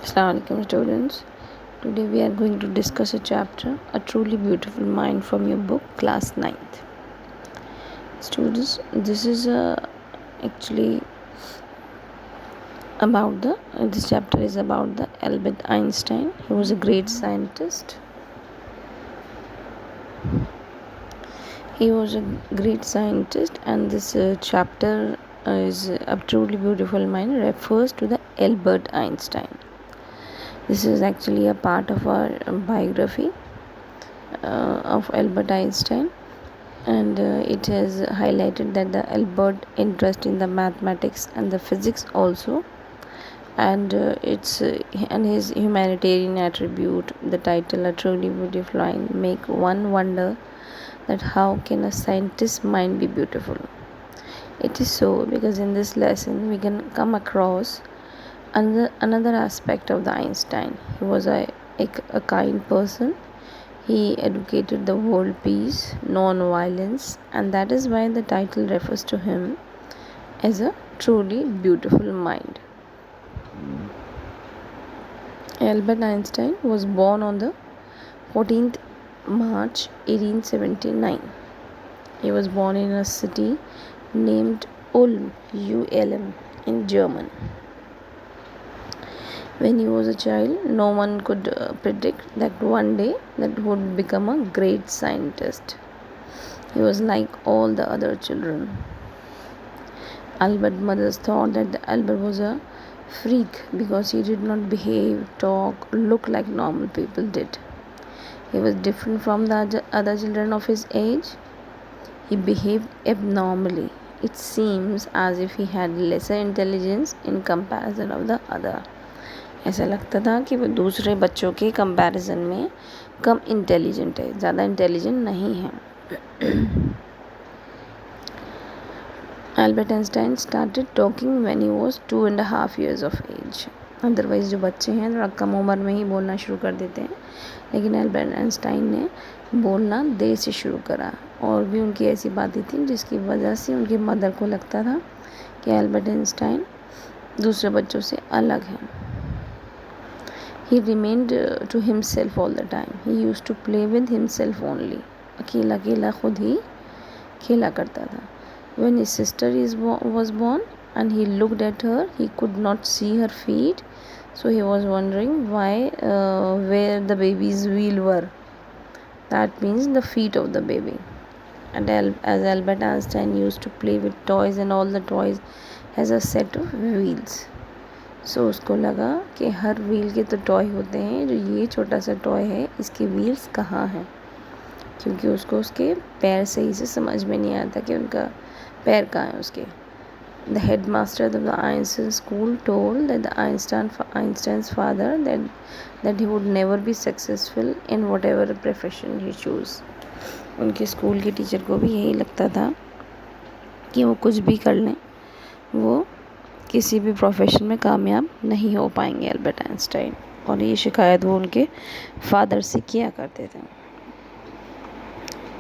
Assalamualaikum students. Today we are going to discuss a chapter, A Truly Beautiful Mind from your book, Class 9th. Students, this is actually about this chapter is about the Albert Einstein. He was a great scientist. And this chapter is A Truly Beautiful Mind refers to the Albert Einstein. This is actually a part of our biography of Albert Einstein, and it has highlighted that the Albert interest in the mathematics and the physics also, and and his humanitarian attribute. The title A Truly Beautiful Mind make one wonder that how can a scientist's mind be beautiful. It is so because in this lesson we can come across another aspect of the Einstein. He was a kind person. He educated the world peace, non-violence, and that is why the title refers to him as a truly beautiful mind. Albert Einstein was born on the 14th March 1879. He was born in a city named Ulm, ULM, in Germany. When he was a child, no one could predict that one day that would become a great scientist. He was like all the other children. Albert's mothers thought that Albert was a freak because he did not behave, talk, look like normal people did. He was different from the other children of his age. He behaved abnormally. It seems as if he had lesser intelligence in comparison of the other. ऐसा लगता था कि वो दूसरे बच्चों के comparison में कम intelligent है, ज़्यादा इंटेलिजेंट नहीं है. Albert Einstein started talking when he was 2.5 years of age. Otherwise जो बच्चे हैं थोड़ा कम उम्र में ही बोलना शुरू कर देते हैं, लेकिन एल्बर्ट आइंस्टाइन ने बोलना देर से शुरू करा. और भी उनकी ऐसी बातें थी जिसकी वजह से उनकी मदर को लगता था कि एल्बर्ट आइंस्टाइन दूसरे बच्चों से अलग है. He remained to himself all the time. He used to play with himself only. अकेला अकेला खुद ही खेला करता था. When his sister was born and he looked at her, he could not see her feet. So he was wondering where the baby's wheel were. That means the feet of the baby. And as Albert Einstein used to play with toys, and all the toys has a set of wheels. सो उसको लगा कि हर wheel के तो toy होते हैं, जो ये छोटा सा टॉय है इसके व्हील्स कहाँ हैं, क्योंकि उसको उसके पैर सही से समझ में नहीं आता कि उनका पैर कहाँ है उसके. The head master of the Einstein school told that the Einstein's father that he would never be successful in what ever profession he choose. उनके स्कूल के टीचर को भी यही लगता था कि वो कुछ भी कर लें, वो किसी भी प्रोफेशन में कामयाब नहीं हो पाएंगे एल्बर्ट आइंस्टाइन. और ये शिकायत वो उनके फादर से किया करते थे.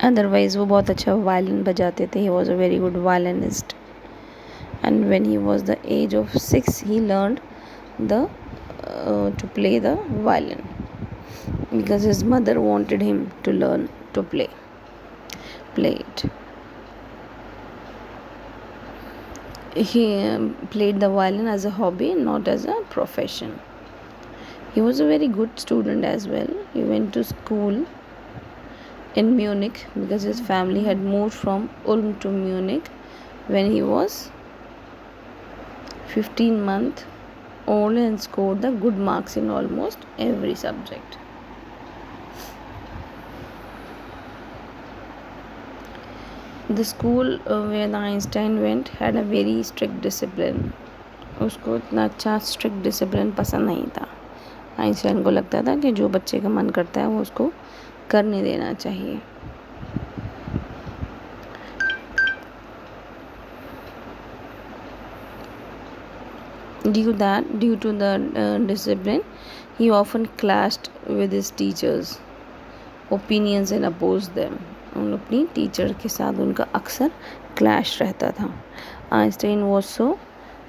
अदरवाइज़ वो बहुत अच्छा वायलिन बजाते थे. He was a very good violinist. And when he was the age of 6 he learned to play the violin because his mother wanted him to learn to play it. He played the violin as a hobby, not as a profession. He was a very good student as well. He went to school in Munich because his family had moved from Ulm to Munich when he was 15 months old and scored the good marks in almost every subject. The school where the Einstein went had a very strict discipline. उसको इतना अच्छा strict discipline पसंद नहीं था. Einstein को लगता था कि जो बच्चे का मन करता है वो उसको करने देना चाहिए. Due to the discipline, he often clashed with his teachers' opinions and opposed them. उन अपनी टीचर के साथ उनका अक्सर क्लैश रहता था. Einstein was so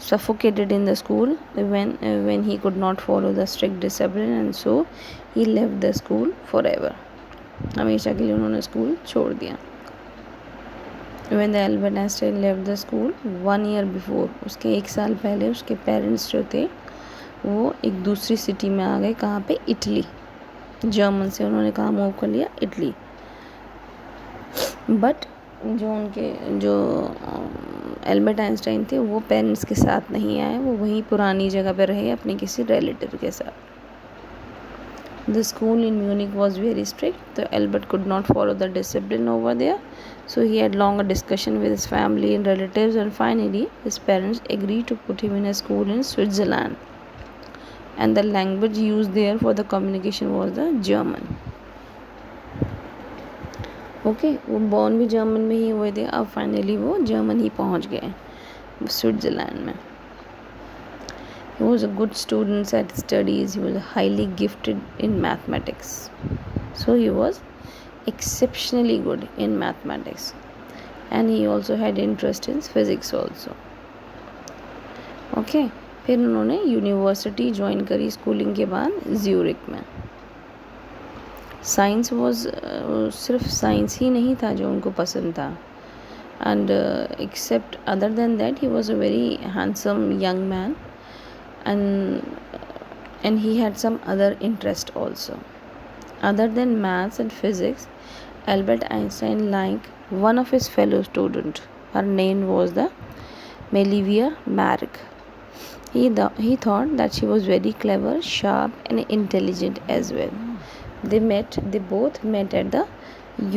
suffocated in the school when he could not follow the strict discipline, and so he left the school forever. हमेशा के लिए उन्होंने स्कूल छोड़ दिया. When the Albert Einstein left the school 1 year before, उसके 1 साल पहले उसके पेरेंट्स जो थे वो एक दूसरी सिटी में आ गए. कहाँ पे? इटली. जर्मन से उन्होंने कहाँ मूव कर लिया? इटली. बट जो एल्बर्ट आइंस्टाइन थे वो पेरेंट्स के साथ नहीं आए, वो वहीं पुरानी जगह पर रहे अपने किसी रिलेटिव के साथ. The school in Munich was very strict, so Albert could not follow the discipline over there. So he had longer discussion with his family and relatives, and finally his parents agreed to put him in a school in Switzerland. And the language used there for the communication was the German. Okay वो born भी German में ही हुए थे, अब finally वो German ही पहुंच गए, Switzerland में. He was a good student at studies. He was highly gifted in mathematics. So he was exceptionally good in mathematics. And he also had interest in physics also. Okay. फिर उन्होंने university join करी schooling के बाद Zurich में. Science was सिर्फ science ही नहीं था जो उनको पसंद था. And except other than that he was a very handsome young man. And he had some other interest also. Other than maths and physics, Albert Einstein liked one of his fellow students. Her name was the Melivia Marek. He thought that she was very clever, sharp and intelligent as well. They both met at the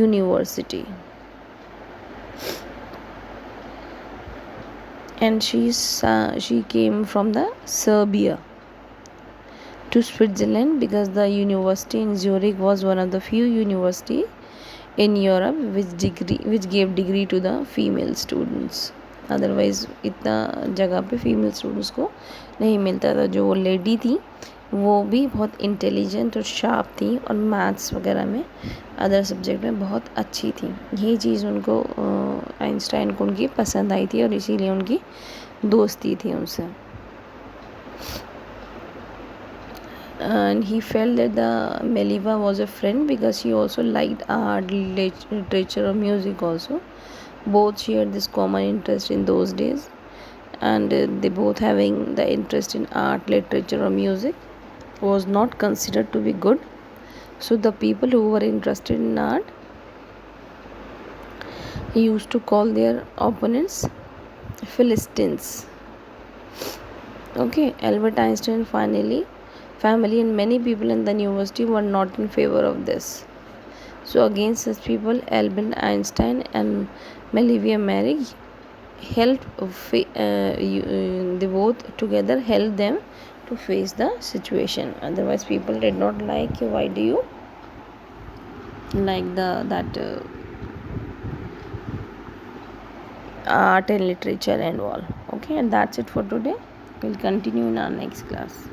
university. And she came from the Serbia to Switzerland because the university in Zurich was one of the few universities in Europe which gave degree to the female students. Otherwise इतना जगह पे female students को नहीं मिलता था. जो वो lady थी वो भी बहुत इंटेलिजेंट और शार्प थी और मैथ्स वगैरह में अदर सब्जेक्ट में बहुत अच्छी थी. यही चीज़ उनको आइंस्टाइन को उनकी पसंद आई थी और इसीलिए उनकी दोस्ती थी उनसे. And he felt that the Meliva was a friend because she also liked art, literature or music also. Both shared this common interest in those days, and they both having the interest in art, literature or music was not considered to be good. So the people who were interested in art used to call their opponents Philistines. Okay, Albert Einstein family and many people in the university were not in favor of this. So against such people, Albert Einstein and Melivia Marek they both together helped them to face the situation. Otherwise people did not like, why do you like that art and literature and all. Okay, and that's it for today. We'll continue in our next class.